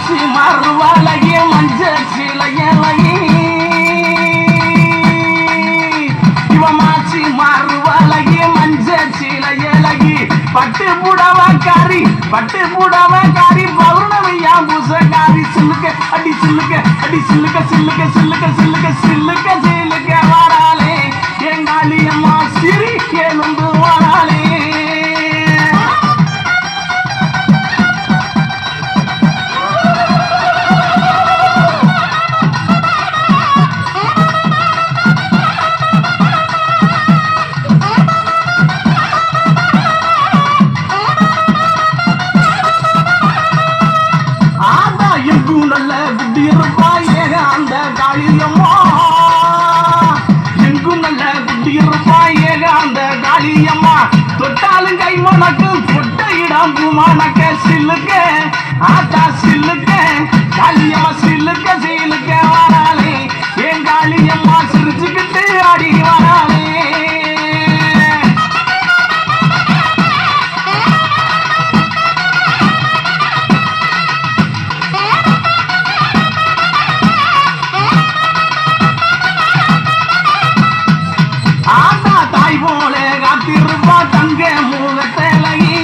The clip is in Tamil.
மாசி மறுவலையே மஞ்ச சிலையலையே இவ மாசி மறுவலையே மஞ்ச சிலையலகி பட்டு புடவக்காரி பௌர்ணமியா பூசக்காரி சில்லுக்க அடி சில்லுக்க அடி சில்லுக்க சில்லுக்க சில்லுக்க சில்லுக்க சில்லுக்க சில்லுக்க வராளே எங்காளி அம்மா சிரி எழுந்து வராளே நல்ல புத்தி இருப்பா ஏக அந்த காளியம்மா எங்கும் நல்ல புத்தி இருப்பா ஏக அந்த காளியம்மா தொட்டாலும் கை மணக்கு தொட்ட இடம் பூமானக்க சில்லுக்க ஆத்தா சில்லுக்க காளியம்மா சில்லுக்க சில்லுக்க வராளே என் காளியம்மா சிரிச்சுக்கிட்டு ஆடி வராளே தாய் போல காத்திரு